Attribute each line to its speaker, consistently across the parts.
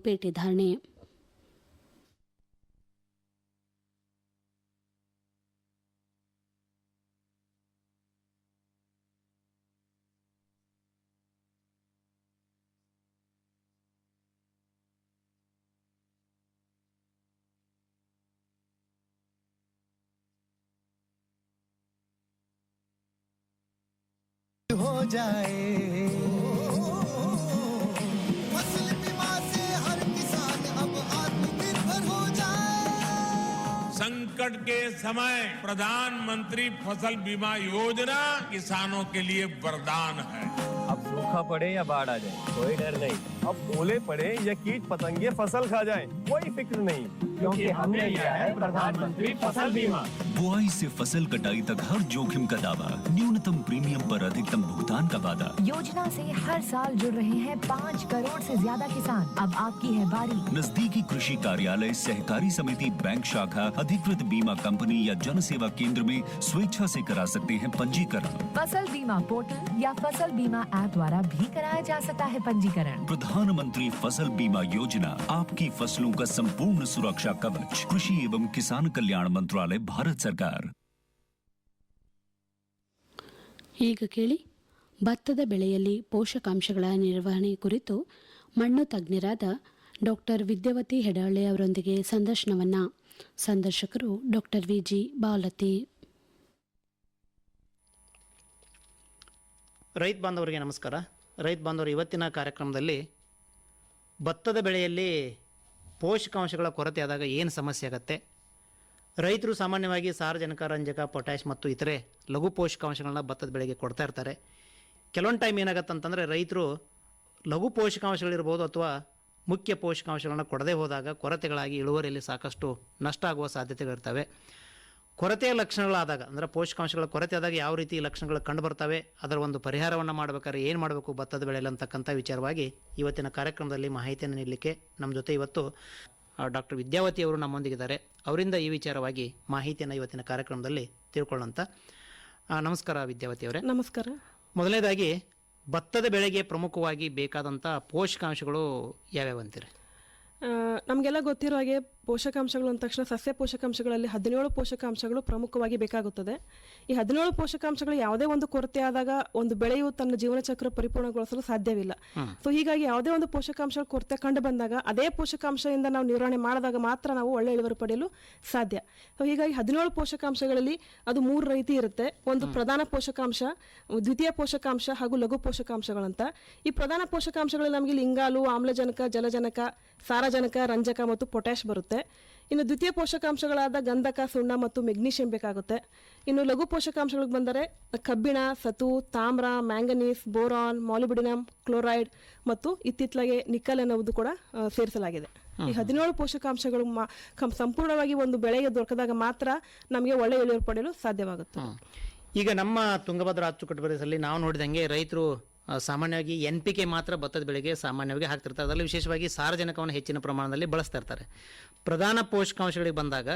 Speaker 1: ಪೇಟೆ ಧಾರಣೆ.
Speaker 2: हो जाए फसल बीमा से हर किसान अब आत्मनिर्भर हो जाए।
Speaker 3: संकट के समय प्रधानमंत्री फसल बीमा योजना किसानों के लिए वरदान है।
Speaker 4: अब सूखा पड़े या बाढ़ आ जाए कोई डर नहीं, अब ओले पड़े या कीट पतंगे फसल खा जाए कोई फिक्र नहीं, क्योंकि हमने लिया है प्रधानमंत्री फसल बीमा।
Speaker 5: बुआई से फसल कटाई तक हर जोखिम का दावा, न्यूनतम प्रीमियम पर अधिकतम भुगतान का वादा।
Speaker 6: योजना से हर साल जुड़ रहे हैं 5 करोड़ से ज्यादा किसान। अब आपकी है बारी।
Speaker 5: नजदीकी कृषि कार्यालय, सहकारी समिति, बैंक शाखा, अधिकृत बीमा कंपनी या जन सेवा केंद्र में स्वेच्छा से करा सकते हैं पंजीकरण।
Speaker 6: फसल बीमा पोर्टल या फसल बीमा ऐप द्वारा भी कराया जा सकता है पंजीकरण।
Speaker 5: प्रधानमंत्री फसल बीमा योजना, आपकी फसलों का संपूर्ण सुरक्षा कवच। कृषि एवं किसान कल्याण मंत्रालय, भारत सरकार।
Speaker 1: ಈಗ ಕೇಳಿ ಭತ್ತದ ಬೆಳೆಯಲ್ಲಿ ಪೋಷಕಾಂಶಗಳ ನಿರ್ವಹಣೆ ಕುರಿತು ಮಣ್ಣು ತಜ್ಞರಾದ ಡಾಕ್ಟರ್ ವಿದ್ಯಾವತಿ ಹೆಡಾಳೆ ಅವರೊಂದಿಗೆ ಸಂದರ್ಶನವನ್ನು. ಸಂದರ್ಶಕರು ಡಾಕ್ಟರ್ ವಿಜಿ ಬಾವಲತಿ.
Speaker 7: ರೈತ ಬಾಂಧವರಿಗೆ ನಮಸ್ಕಾರ. ರೈತ ಬಾಂಧವರು, ಇವತ್ತಿನ ಕಾರ್ಯಕ್ರಮದಲ್ಲಿ ಭತ್ತದ ಬೆಳೆಯಲ್ಲಿ ಪೋಷಕಾಂಶಗಳ ಕೊರತೆ ಆದಾಗ ಏನು ಸಮಸ್ಯೆ ಆಗುತ್ತೆ, ರೈತರು ಸಾಮಾನ್ಯವಾಗಿ ಸಾರಜನಕ, ರಂಜಕ, ಪೊಟ್ಯಾಷ್ ಮತ್ತು ಇತರೆ ಲಘು ಪೋಷಕಾಂಶಗಳನ್ನ ಭತ್ತದ ಬೆಳೆಗೆ ಕೊಡ್ತಾ ಇರ್ತಾರೆ. ಕೆಲವೊಂದು ಟೈಮ್ ಏನಾಗುತ್ತೆ ಅಂತಂದರೆ ರೈತರು ಲಘು ಪೋಷಕಾಂಶಗಳಿರ್ಬೋದು ಅಥವಾ ಮುಖ್ಯ ಪೋಷಕಾಂಶಗಳನ್ನ ಕೊಡದೇ ಹೋದಾಗ ಕೊರತೆಗಳಾಗಿ ಇಳುವರಿಯಲ್ಲಿ ಸಾಕಷ್ಟು ನಷ್ಟ ಆಗುವ ಸಾಧ್ಯತೆಗಳಿರ್ತವೆ. ಕೊರತೆಯ ಲಕ್ಷಣಗಳಾದಾಗ ಅಂದರೆ ಪೋಷಕಾಂಶಗಳ ಕೊರತೆ ಆದಾಗ ಯಾವ ರೀತಿ ಲಕ್ಷಣಗಳು ಕಂಡು ಬರ್ತವೆ, ಅದರ ಒಂದು ಪರಿಹಾರವನ್ನು ಮಾಡಬೇಕಾದ್ರೆ ಏನು ಮಾಡಬೇಕು ಭತ್ತದ ಬೆಳೆಯಲ್ಲಿ ಅಂತಕ್ಕಂಥ ವಿಚಾರವಾಗಿ ಇವತ್ತಿನ ಕಾರ್ಯಕ್ರಮದಲ್ಲಿ ಮಾಹಿತಿಯನ್ನು ನೀಡಲಿಕ್ಕೆ ನಮ್ಮ ಜೊತೆ ಇವತ್ತು ಡಾಕ್ಟರ್ ವಿದ್ಯಾವತಿ ಅವರು ನಮ್ಮೊಂದಿಗಿದ್ದಾರೆ. ಅವರಿಂದ ಈ ವಿಚಾರವಾಗಿ ಮಾಹಿತಿಯನ್ನು ಇವತ್ತಿನ ಕಾರ್ಯಕ್ರಮದಲ್ಲಿ ತಿಳ್ಕೊಳ್ಳೋಂಥ. ನಮಸ್ಕಾರ ವಿದ್ಯಾವತಿ ಅವರೇ.
Speaker 8: ನಮಸ್ಕಾರ.
Speaker 7: ಮೊದಲನೇದಾಗಿ ಭತ್ತದ ಬೆಳೆಗೆ ಪ್ರಮುಖವಾಗಿ ಬೇಕಾದಂಥ ಪೋಷಕಾಂಶಗಳು ಯಾವ್ಯಾವ ಅಂತೀರಿ?
Speaker 8: ನಮಗೆಲ್ಲ ಗೊತ್ತಿರೋ ಹಾಗೆ ಪೋಷಕಾಂಶಗಳು ಅಂದ ತಕ್ಷಣ ಸಸ್ಯ ಪೋಷಕಾಂಶಗಳಲ್ಲಿ 17 ಪೋಷಕಾಂಶಗಳು ಪ್ರಮುಖವಾಗಿ ಬೇಕಾಗುತ್ತದೆ. ಈ 17 ಪೋಷಕಾಂಶಗಳು ಯಾವುದೇ ಒಂದು ಕೊರತೆ ಆದಾಗ ಒಂದು ಬೆಳೆಯು ತನ್ನ ಜೀವನ ಚಕ್ರ ಪರಿಪೂರ್ಣಗೊಳಿಸಲು ಸಾಧ್ಯವಿಲ್ಲ. ಸೊ ಹೀಗಾಗಿ ಯಾವುದೇ ಒಂದು ಪೋಷಕಾಂಶಗಳ ಕೊರತೆ ಕಂಡು ಬಂದಾಗ ಅದೇ ಪೋಷಕಾಂಶದಿಂದ ನಾವು ನಿರ್ವಹಣೆ ಮಾಡಿದಾಗ ಮಾತ್ರ ನಾವು ಒಳ್ಳೆ ಇಳುವರಿ ಪಡೆಯಲು ಸಾಧ್ಯ. ಸೊ ಹೀಗಾಗಿ 17 ಪೋಷಕಾಂಶಗಳಲ್ಲಿ ಅದು 3 ರೀತಿ ಇರುತ್ತೆ. ಒಂದು ಪ್ರಧಾನ ಪೋಷಕಾಂಶ, ದ್ವಿತೀಯ ಪೋಷಕಾಂಶ ಹಾಗೂ ಲಘು ಪೋಷಕಾಂಶಗಳಂತ. ಈ ಪ್ರಧಾನ ಪೋಷಕಾಂಶಗಳಲ್ಲಿ ನಮಗೆ ಇಂಗಾಲು, ಆಮ್ಲಜನಕ, ಜಲಜನಕ, ಸಾರಜನಕ, ರಂಜಕ ಮತ್ತು ಪೊಟ್ಯಾಷ್ ಬರುತ್ತೆ. ಇನ್ನು ದ್ವಿತೀಯ ಪೋಷಕಾಂಶಗಳಾದ ಗಂಧಕ, ಸುಣ್ಣ ಮತ್ತು ಮೆಗ್ನೀಷಿಯಂ ಬೇಕಾಗುತ್ತೆ. ಇನ್ನು ಲಘು ಪೋಷಕಾಂಶಗಳಿಗೆ ಬಂದರೆ ಕಬ್ಬಿಣ, ಸತು, ತಾಮ್ರ, ಮ್ಯಾಂಗನೀಸ್, ಬೋರಾನ್, ಮಾಲಿಬ್ಡಿನಮ್, ಕ್ಲೋರೈಡ್ ಮತ್ತು ಇತ್ತಿತ್ತಲಾಗೆ ನಿಕ್ಕಲ್ ಎನ್ನುವುದು ಕೂಡ ಸೇರಿಸಲಾಗಿದೆ. ಈ 17 ಪೋಷಕಾಂಶಗಳು ಸಂಪೂರ್ಣವಾಗಿ ಒಂದು ಬೆಳೆಗೆ ದೊರಕಿದಾಗ ಮಾತ್ರ ನಮಗೆ ಒಳ್ಳೆ ಇಳುವರಿ ಪಡೆಯಲು ಸಾಧ್ಯವಾಗುತ್ತೆ.
Speaker 7: ಈಗ ನಮ್ಮ ತುಂಗಭದ್ರಾ ಅಚ್ಚುಕಟ್ಟು ಪ್ರದೇಶದಲ್ಲಿ ನಾವು ನೋಡಿದಂಗೆ ರೈತರು ಸಾಮಾನ್ಯವಾಗಿ NPK ಮಾತ್ರ ಭತ್ತದ ಬೆಳೆಗೆ ಸಾಮಾನ್ಯವಾಗಿ ಹಾಕ್ತಿರ್ತಾರೆ. ಅದರಲ್ಲಿ ವಿಶೇಷವಾಗಿ ಸಾರಜನಕವನ್ನು ಹೆಚ್ಚಿನ ಪ್ರಮಾಣದಲ್ಲಿ ಬಳಸ್ತಾ ಇರ್ತಾರೆ. ಪ್ರಧಾನ ಪೋಷಕಾಂಶಗಳಿಗೆ ಬಂದಾಗ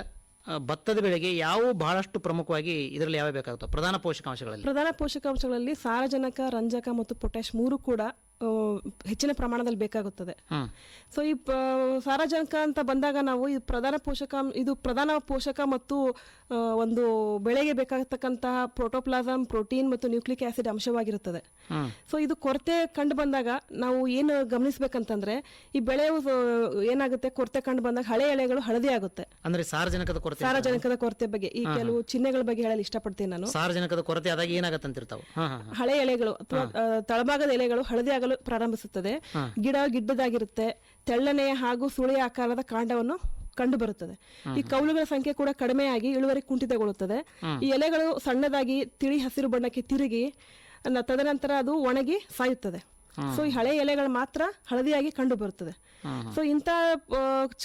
Speaker 7: ಭತ್ತದ ಬೆಳೆಗೆ ಯಾವ ಬಹಳಷ್ಟು ಪ್ರಮುಖವಾಗಿ ಇದರಲ್ಲಿ ಯಾವ ಬೇಕಾಗುತ್ತೆ ಪ್ರಧಾನ ಪೋಷಕಾಂಶಗಳಲ್ಲಿ?
Speaker 8: ಪ್ರಧಾನ ಪೋಷಕಾಂಶಗಳಲ್ಲಿ ಸಾರಜನಕ, ರಂಜಕ ಮತ್ತು ಪೊಟ್ಯಾಷ್ 3 ಕೂಡ ಹೆಚ್ಚಿನ ಪ್ರಮಾಣದಲ್ಲಿ ಬೇಕಾಗುತ್ತದೆ. ಸೊ ಈ ಸಾರಜನಕ ಅಂತ ಬಂದಾಗ ನಾವು ಇದು ಪ್ರಧಾನ ಪೋಷಕ ಮತ್ತು ಒಂದು ಬೆಳೆಗೆ ಬೇಕಾಗತಕ್ಕಂತಹ ಪ್ರೋಟೋಪ್ಲಾಸಮ್, ಪ್ರೋಟೀನ್ ಮತ್ತು ನ್ಯೂಕ್ಲಿಕ್ ಆಸಿಡ್ ಅಂಶವಾಗಿರುತ್ತದೆ. ಸೊ ಇದು ಕೊರತೆ ಕಂಡು ಬಂದಾಗ ನಾವು ಏನು ಗಮನಿಸಬೇಕಂತಂದ್ರೆ ಈ ಬೆಳೆಯು ಏನಾಗುತ್ತೆ, ಕೊರತೆ ಕಂಡು ಬಂದಾಗ ಹಳೆ ಎಲೆಗಳು ಹಳದಿ ಆಗುತ್ತೆ.
Speaker 7: ಅಂದ್ರೆ ಸಾರಜನಕದ
Speaker 8: ಕೊರತೆ ಬಗ್ಗೆ ಈ ಕೆಲವು ಚಿಹ್ನೆಗಳ ಬಗ್ಗೆ ಹೇಳಲು ಇಷ್ಟಪಡ್ತೀನಿ ನಾನು.
Speaker 7: ಸಾರಜನಕದ ಕೊರತೆ ಆದಾಗ ಏನಾಗತ್ತೆ ಅಂತಿರ್ತಾವೆ,
Speaker 8: ಹಳೆ ಎಲೆಗಳು ಅಥವಾ ತಳಭಾಗದ ಎಲೆಗಳು ಹಳದಿ ಪ್ರಾರಂಭಿಸುತ್ತದೆ. ಗಿಡ ಗಿಡ್ಡದಾಗಿರುತ್ತೆ. ತೆಳ್ಳನೆಯ ಹಾಗೂ ಸುಳಿಯ ಆಕಾರದ ಕಾಂಡವನ್ನು ಕಂಡು ಬರುತ್ತದೆ. ಈ ಕೌಲುಗಳ ಸಂಖ್ಯೆ ಕೂಡ ಕಡಿಮೆಯಾಗಿ ಇಳುವರಿ ಕುಂಠಿತಗೊಳ್ಳುತ್ತದೆ. ಈ ಎಲೆಗಳು ಸಣ್ಣದಾಗಿ ತಿಳಿ ಹಸಿರು ಬಣ್ಣಕ್ಕೆ ತಿರುಗಿ ತದನಂತರ ಅದು ಒಣಗಿ ಸಾಯುತ್ತದೆ. ಸೊ ಈ ಹಳೆ ಎಲೆಗಳು ಮಾತ್ರ ಹಳದಿಯಾಗಿ ಕಂಡು ಬರುತ್ತದೆ. ಸೊ ಇಂಥ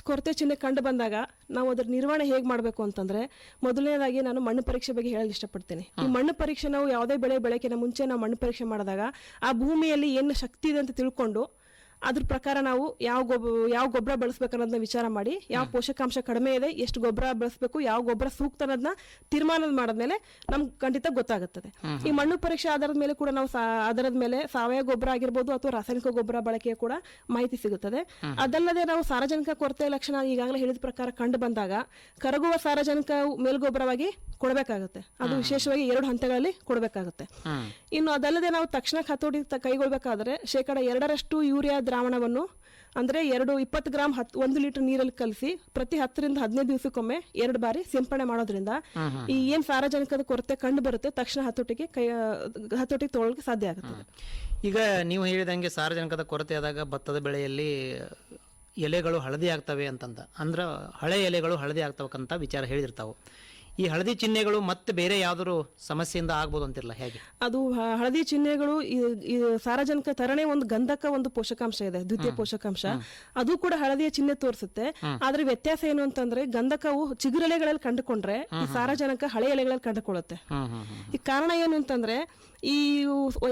Speaker 8: ಕೊರತೆ ಚಿಹ್ನೆ ಕಂಡು ಬಂದಾಗ ನಾವು ಅದರ ನಿರ್ವಹಣೆ ಹೇಗೆ ಮಾಡಬೇಕು ಅಂತಂದ್ರೆ, ಮೊದಲನೇದಾಗಿ ನಾನು ಮಣ್ಣು ಪರೀಕ್ಷೆ ಬಗ್ಗೆ ಹೇಳಲು ಇಷ್ಟಪಡ್ತೀನಿ. ಈ ಮಣ್ಣು ಪರೀಕ್ಷೆ ನಾವು ಯಾವುದೇ ಬೆಳೆ ಬೆಳೆಕಿನ ಮುಂಚೆ ನಾವು ಮಣ್ಣು ಪರೀಕ್ಷೆ ಮಾಡಿದಾಗ ಆ ಭೂಮಿಯಲ್ಲಿ ಏನು ಶಕ್ತಿ ಇದೆ ಅಂತ ತಿಳ್ಕೊಂಡು ಅದ್ರ ಪ್ರಕಾರ ನಾವು ಯಾವ ಗೊಬ್ಬರ ಬಳಸ್ಬೇಕನ್ನೋದನ್ನ ವಿಚಾರ ಮಾಡಿ, ಯಾವ ಪೋಷಕಾಂಶ ಕಡಿಮೆ ಇದೆ, ಎಷ್ಟು ಗೊಬ್ಬರ ಬಳಸಬೇಕು, ಯಾವ ಗೊಬ್ಬರ ಸೂಕ್ತ ಅನ್ನೋದನ್ನ ತೀರ್ಮಾನ ಮಾಡಿದ್ಮೇಲೆ ನಮ್ಗೆ ಖಂಡಿತ ಗೊತ್ತಾಗುತ್ತದೆ. ಈ ಮಣ್ಣು ಪರೀಕ್ಷೆ ಆಧಾರದ ಮೇಲೆ ಕೂಡ ನಾವು ಆಧಾರದ ಮೇಲೆ ಸಾವಯವ ಗೊಬ್ಬರ ಆಗಿರ್ಬೋದು ಅಥವಾ ರಾಸಾಯನಿಕ ಗೊಬ್ಬರ ಬಳಕೆಯ ಕೂಡ ಮಾಹಿತಿ ಸಿಗುತ್ತದೆ. ಅದಲ್ಲದೆ ನಾವು ಸಾರಜನಕ ಕೊರತೆ ಲಕ್ಷಣ ಈಗಾಗಲೇ ಹೇಳಿದ ಪ್ರಕಾರ ಕಂಡು ಬಂದಾಗ ಕರಗುವ ಸಾರಜನಕ ಮೇಲ್ಗೊಬ್ಬರವಾಗಿ ಕೊಡಬೇಕಾಗುತ್ತೆ. ಅದು ವಿಶೇಷವಾಗಿ 2 ಹಂತಗಳಲ್ಲಿ ಕೊಡಬೇಕಾಗುತ್ತೆ. ಇನ್ನು ಅದಲ್ಲದೆ ನಾವು ತಕ್ಷಣ ಹತೋಟಿ ಕೈಗೊಳ್ಳಬೇಕಾದ್ರೆ 2% ಯೂರಿಯಾ ದ್ರಾವಣವನ್ನು ಅಂದ್ರೆ 20 ಗ್ರಾಂ 1 ಲೀಟರ್ ನೀರಲ್ಲಿ ಕಲಸಿ ಪ್ರತಿ 10 ರಿಂದ 15 ದಿವಸಕ್ಕೊಮ್ಮೆ 2 ಬಾರಿ ಸಿಂಪಡಣೆ ಮಾಡೋದ್ರಿಂದ ಈ ಏನ್ ಸಾರಜನಕದ ಕೊರತೆ ಕಂಡು ಬರುತ್ತೆ ತಕ್ಷಣ ಹತೋಟಿಗೆ ತಗೊಳ್ಳೋಕೆ ಸಾಧ್ಯ ಆಗುತ್ತದೆ.
Speaker 7: ಈಗ ನೀವು ಹೇಳಿದಂಗೆ ಸಾರಜನಕದ ಕೊರತೆ ಆದಾಗ ಭತ್ತದ ಬೆಳೆಯಲ್ಲಿ ಎಲೆಗಳು ಹಳದಿ ಆಗ್ತವೆ ಅಂದ್ರೆ ಹಳೆ ಎಲೆಗಳು ಹಳದಿ ಆಗ್ತವಕ್ಕಂತ ವಿಚಾರ ಹೇಳಿರ್ತಾವೆ. ಈ ಹಳದಿ ಚಿಹ್ನೆಗಳು ಮತ್ತೆ ಬೇರೆ ಯಾವ್ದಾದ್ರು ಸಮಸ್ಯೆಯಿಂದ ಆಗ್ಬೋದು ಅಂತಿರಲ್ಲ, ಹೇಗೆ?
Speaker 8: ಅದು ಹಳದಿ ಚಿಹ್ನೆಗಳು ಈ ಸಾರಜನಕ ತರಣೆ ಒಂದು ಗಂಧಕ ಒಂದು ಪೋಷಕಾಂಶ ಇದೆ, ದ್ವಿತೀಯ ಪೋಷಕಾಂಶ, ಅದು ಕೂಡ ಹಳದಿಯ ಚಿಹ್ನೆ ತೋರಿಸುತ್ತೆ. ಆದ್ರೆ ವ್ಯತ್ಯಾಸ ಏನು ಅಂತಂದ್ರೆ ಗಂಧಕವು ಚಿಗುರೆಲೆಗಳಲ್ಲಿ ಕಂಡುಕೊಂಡ್ರೆ ಈ ಸಾರಜನಕ ಹಳೆ ಎಲೆಗಳಲ್ಲಿ ಕಂಡುಕೊಳ್ಳುತ್ತೆ. ಈ ಕಾರಣ ಏನು ಅಂತಂದ್ರೆ ಈ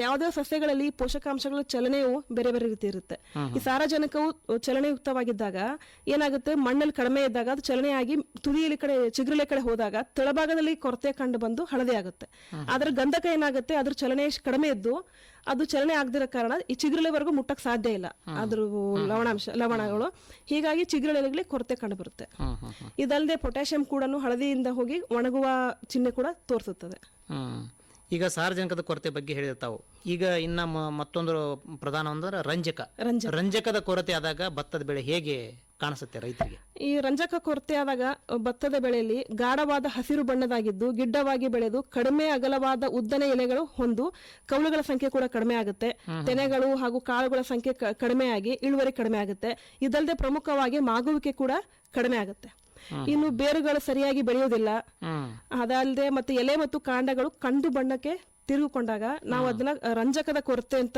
Speaker 8: ಯಾವುದೇ ಸಸ್ಯಗಳಲ್ಲಿ ಪೋಷಕಾಂಶಗಳ ಚಲನೆಯು ಬೇರೆ ಬೇರೆ ರೀತಿ ಇರುತ್ತೆ. ಈ ಸಾರಜನಕವು ಚಲನೆಯುಕ್ತವಾಗಿದ್ದಾಗ ಏನಾಗುತ್ತೆ, ಮಣ್ಣಲ್ಲಿ ಕಡಿಮೆ ಇದ್ದಾಗ ಅದು ಚಲನೆಯಾಗಿ ತುದಿಯಲ್ಲಿ ಕಡೆ ಚಿಗುರೆಲೆ ಕಡೆ ಹೋದಾಗ ತಳಭಾಗದಲ್ಲಿ ಕೊರತೆ ಕಂಡು ಬಂದು ಹಳದಿ ಆಗುತ್ತೆ. ಆದ್ರೆ ಗಂಧಕ ಏನಾಗುತ್ತೆ, ಅದ್ರ ಚಲನೆ ಕಡಿಮೆ ಇದ್ದು ಅದು ಚಲನೆ ಆಗದಿರೋ ಕಾರಣ ಈ ಚಿಗುರೆಲೆವರೆಗೂ ಮುಟ್ಟಕ್ ಸಾಧ್ಯ ಇಲ್ಲ ಅದ್ರ ಲವಣಗಳು. ಹೀಗಾಗಿ ಚಿಗುರೆಲೆಗಳಿಗೆ ಕೊರತೆ ಕಂಡು ಬರುತ್ತೆ. ಇದಲ್ಲದೆ ಪೊಟ್ಯಾಷಿಯಂ ಕೂಡ ಹಳದಿಯಿಂದ ಹೋಗಿ ಒಣಗುವ ಚಿಹ್ನೆ ಕೂಡ ತೋರಿಸುತ್ತದೆ.
Speaker 7: ಈಗ ಸಾರಜನಕದ ಕೊರತೆ ಬಗ್ಗೆ ಹೇಳಿರ್ತಾವು. ಈಗ ಇನ್ನ ಮತ್ತೊಂದು ಪ್ರಧಾನ ಅಂದ್ರೆ ರಂಜಕದ ಕೊರತೆ ಆದಾಗ ಭತ್ತದ ಬೆಳೆ ಹೇಗೆ ಕಾಣಿಸುತ್ತೆ ರೈತರಿಗೆ?
Speaker 8: ಈ ರಂಜಕ ಕೊರತೆ ಆದಾಗ ಭತ್ತದ ಬೆಳೆಯಲ್ಲಿ ಗಾಢವಾದ ಹಸಿರು ಬಣ್ಣದಾಗಿದ್ದು ಗಿಡ್ಡವಾಗಿ ಬೆಳೆದು ಕಡಿಮೆ ಅಗಲವಾದ ಉದ್ದನೆ ಎಲೆಗಳು ಹೊಂದು ಕೌಳುಗಳ ಸಂಖ್ಯೆ ಕೂಡ ಕಡಿಮೆ ಆಗುತ್ತೆ. ತೆನೆಗಳು ಹಾಗೂ ಕಾಳುಗಳ ಸಂಖ್ಯೆ ಕಡಿಮೆಯಾಗಿ ಇಳುವರಿ ಕಡಿಮೆ ಆಗುತ್ತೆ. ಇದಲ್ಲದೆ ಪ್ರಮುಖವಾಗಿ ಮಾಗುವಿಕೆ ಕೂಡ ಕಡಿಮೆ ಆಗುತ್ತೆ. ಇನ್ನು ಬೇರುಗಳು ಸರಿಯಾಗಿ ಬೆಳೆಯುವುದಿಲ್ಲ. ಅದಲ್ಲದೆ ಮತ್ತೆ ಎಲೆ ಮತ್ತು ಕಾಂಡಗಳು ಕಂದು ಬಣ್ಣಕ್ಕೆ ತಿರುಗಿಕೊಂಡಾಗ ನಾವು ಅದನ್ನ ರಂಜಕದ ಕೊರತೆ ಅಂತ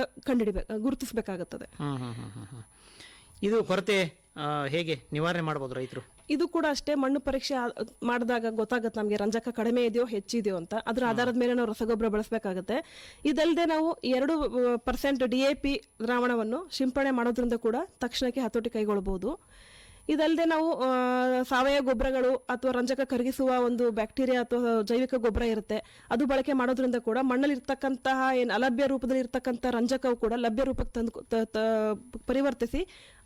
Speaker 8: ಗುರುತಿಸಬೇಕಾಗುತ್ತದೆ.
Speaker 7: ಇದು ಕೊರತೆ ಹೇಗೆ ನಿವಾರಣೆ ಮಾಡಬಹುದು ರೈತರು?
Speaker 8: ಇದು ಕೂಡ ಅಷ್ಟೇ, ಮಣ್ಣು ಪರೀಕ್ಷೆ ಮಾಡಿದಾಗ ಗೊತ್ತಾಗುತ್ತೆ ನಮಗೆ ರಂಜಕ ಕಡಿಮೆ ಇದೆಯೋ ಹೆಚ್ಚಿದೆಯೋ ಅಂತ. ಅದರ ಆಧಾರದ ಮೇಲೆ ನಾವು ರಸಗೊಬ್ಬರ ಬಳಸಬೇಕಾಗುತ್ತೆ. ಇದಲ್ಲದೆ ನಾವು 2% DAP ದ್ರಾವಣವನ್ನು ಸಿಂಪಡಣೆ ಮಾಡೋದ್ರಿಂದ ಕೂಡ ತಕ್ಷಣಕ್ಕೆ ಹತೋಟಿ ಕೈಗೊಳ್ಳಬಹುದು. ಇದಲ್ಲದೆ ನಾವು ಸಾವಯವ ಗೊಬ್ಬರಗಳು ಅಥವಾ ರಂಜಕ ಕರಗಿಸುವ ಒಂದು ಬ್ಯಾಕ್ಟೀರಿಯಾ ಅಥವಾ ಜೈವಿಕ ಗೊಬ್ಬರ ಇರುತ್ತೆ, ಅದು ಬಳಕೆ ಮಾಡೋದ್ರಿಂದ ಕೂಡ ಮಣ್ಣಲ್ಲಿ ಇರ್ತಕ್ಕಂತಹ ಅಲಭ್ಯ ರೂಪದಲ್ಲಿ ಇರ್ತಕ್ಕಂಥ ರಂಜಕವು ಕೂಡ ಲಭ್ಯ ರೂಪಕ್ಕೆ ತಂದು ಪರಿವರ್ತಿಸಿ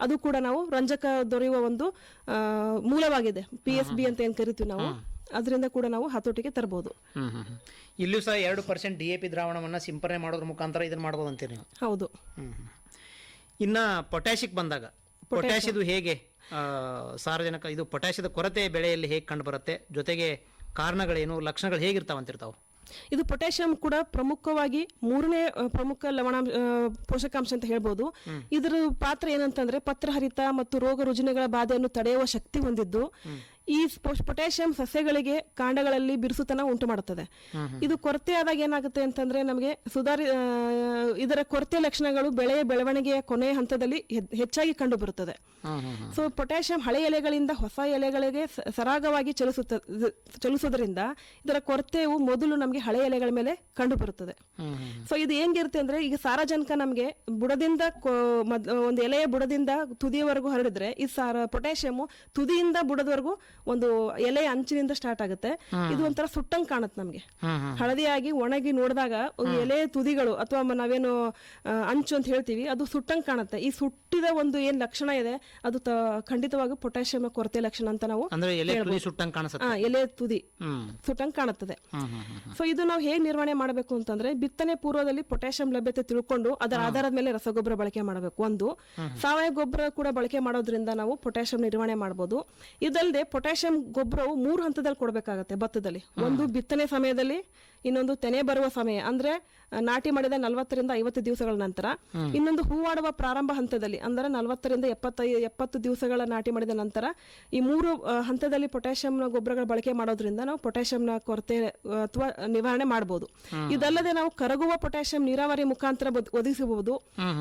Speaker 8: ಅದು ಕೂಡ ನಾವು ರಂಜಕ ದೊರೆಯುವ ಒಂದು ಮೂಲವಾಗಿದೆ. PSB ಅಂತ ಏನ್ ಕರಿತೀವಿ ನಾವು, ಅದರಿಂದ ಕೂಡ ನಾವು ಹತೋಟಿಗೆ ತರಬಹುದು.
Speaker 7: ಇಲ್ಲೂ ಸಹ 2% DAP ದ್ರಾವಣವನ್ನ ಸಿಂಪರಣೆ ಮಾಡೋದ್ರ ಮುಖಾಂತರ ಇದನ್ನ ಮಾಡಬಹುದು ಅಂತೀರಿ ನೀವು?
Speaker 8: ಹೌದು.
Speaker 7: ಇನ್ನ ಪೊಟ್ಯಾಷಿಕ್ ಬಂದಾಗ ಪೊಟ್ಯಾಷಿಯದು ಹೇಗೆ ಸಾರಜನಕ ಇದು ಪೊಟ್ಯಾಷಿಯದ ಕೊರತೆ ಬೆಳೆಯಲ್ಲಿ ಹೇಗೆ ಕಂಡು ಬರುತ್ತೆ, ಜೊತೆಗೆ ಕಾರಣಗಳೇನು, ಲಕ್ಷಣಗಳು ಹೇಗಿರ್ತಾವಂತಿರ್ತಾವೆ?
Speaker 8: ಇದು ಪೊಟ್ಯಾಷಿಯಂ ಕೂಡ ಪ್ರಮುಖವಾಗಿ 3ನೇ ಪ್ರಮುಖ ಪೋಷಕಾಂಶ ಅಂತ ಹೇಳ್ಬೋದು. ಇದರ ಪಾತ್ರ ಏನಂತಂದ್ರೆ ಪತ್ರಹರಿತ ಮತ್ತು ರೋಗ ರುಜಿನಗಳ ಬಾಧೆಯನ್ನು ತಡೆಯುವ ಶಕ್ತಿ ಹೊಂದಿದ್ದು ಈ ಪೊಟ್ಯಾಷಿಯಂ ಸಸ್ಯಗಳಿಗೆ ಕಾಂಡಗಳಲ್ಲಿ ಬಿರುಸುತನ ಉಂಟು ಮಾಡುತ್ತದೆ. ಇದು ಕೊರತೆ ಆದಾಗ ಏನಾಗುತ್ತೆ ಅಂತಂದ್ರೆ ನಮಗೆ ಇದರ ಕೊರತೆ ಲಕ್ಷಣಗಳು ಬೆಳೆಯ ಬೆಳವಣಿಗೆಯ ಕೊನೆಯ ಹಂತದಲ್ಲಿ ಹೆಚ್ಚಾಗಿ ಕಂಡು ಬರುತ್ತದೆ. ಸೊ ಪೊಟ್ಯಾಷಿಯಂ ಹಳೆ ಎಲೆಗಳಿಂದ ಹೊಸ ಎಲೆಗಳಿಗೆ ಸರಾಗವಾಗಿ ಚಲಿಸೋದ್ರಿಂದ ಇದರ ಕೊರತೆಯು ಮೊದಲು ನಮಗೆ ಹಳೆ ಎಲೆಗಳ ಮೇಲೆ ಕಂಡು ಬರುತ್ತದೆ. ಸೊ ಇದು ಹೆಂಗಿರುತ್ತೆ ಅಂದ್ರೆ ಈಗ ಸಾರಜನಕ ನಮಗೆ ಬುಡದಿಂದ ಒಂದು ಎಲೆಯ ಬುಡದಿಂದ ತುದಿಯವರೆಗೂ ಹರಡಿದ್ರೆ ಈ ಪೊಟ್ಯಾಷಿಯಂ ತುದಿಯಿಂದ ಬುಡದವರೆಗೂ ಒಂದು ಎಲೆಯ ಅಂಚಿನಿಂದ ಸ್ಟಾರ್ಟ್ ಆಗುತ್ತೆ. ಇದು ಒಂಥರ ಸುಟ್ಟಂಗ್ ಕಾಣುತ್ತೆ ನಮ್ಗೆ. ಹಳದಿಯಾಗಿ ಒಣಗಿ ನೋಡಿದಾಗ ಎಲೆ ತುದಿಗಳು ಅಥವಾ ನಾವೇನು ಅಂಚು ಅಂತ ಹೇಳ್ತೀವಿ ಅದು ಸುಟ್ಟಂಗ್ ಕಾಣುತ್ತೆ. ಈ ಸುಟ್ಟಿದ ಒಂದು ಏನ್ ಲಕ್ಷಣ ಇದೆ ಅದು ಖಂಡಿತವಾಗಿ ಪೊಟ್ಯಾಷಿಯಂ ಕೊರತೆ ಲಕ್ಷಣ ಅಂತ ನಾವು ಎಲೆ ತುದಿ ಸುಟ್ಟಂಗ್ ಕಾಣುತ್ತದೆ. ಸೊ ಇದು ನಾವು ಹೇಗೆ ನಿರ್ವಹಣೆ ಮಾಡಬೇಕು ಅಂತಂದ್ರೆ ಬಿತ್ತನೆ ಪೂರ್ವದಲ್ಲಿ ಪೊಟ್ಯಾಷಿಯಂ ಲಭ್ಯತೆ ತಿಳ್ಕೊಂಡು ಅದರ ಆಧಾರದ ಮೇಲೆ ರಸಗೊಬ್ಬರ ಬಳಕೆ ಮಾಡಬೇಕು. ಒಂದು ಸಾವಯವ ಗೊಬ್ಬರ ಕೂಡ ಬಳಕೆ ಮಾಡೋದ್ರಿಂದ ನಾವು ಪೊಟ್ಯಾಷಿಯಂ ನಿರ್ವಹಣೆ ಮಾಡಬಹುದು. ಇದಲ್ಲದೆ ಪೊಟ್ಯಾಷಿಯಂ ಗೊಬ್ಬರವು 3 ಹಂತದಲ್ಲಿ ಕೊಡಬೇಕಾಗುತ್ತೆ ಭತ್ತದಲ್ಲಿ. ಒಂದು ಬಿತ್ತನೆ ಸಮಯದಲ್ಲಿ, ಇನ್ನೊಂದು ತೆನೆ ಬರುವ ಸಮಯ ಅಂದ್ರೆ ನಾಟಿ ಮಾಡಿದ 40 ರಿಂದ 50 ದಿವಸಗಳ ನಂತರ, ಇನ್ನೊಂದು ಹೂವಾಡುವ ಪ್ರಾರಂಭ ಹಂತದಲ್ಲಿ ಅಂದ್ರೆ 40 ರಿಂದ 70 ದಿವಸಗಳ ನಾಟಿ ಮಾಡಿದ ನಂತರ. ಈ 3 ಹಂತದಲ್ಲಿ ಪೊಟ್ಯಾಷಿಯಂ ಗೊಬ್ಬರಗಳ ಬಳಕೆ ಮಾಡೋದ್ರಿಂದ ನಾವು ಪೊಟ್ಯಾಷಿಯಂನ ಕೊರತೆ ಅಥವಾ ನಿವಾರಣೆ ಮಾಡಬಹುದು. ಇದಲ್ಲದೆ ನಾವು ಕರಗುವ ಪೊಟ್ಯಾಷಿಯಂ ನೀರಾವರಿ ಮುಖಾಂತರ ಒದಗಿಸಬಹುದು.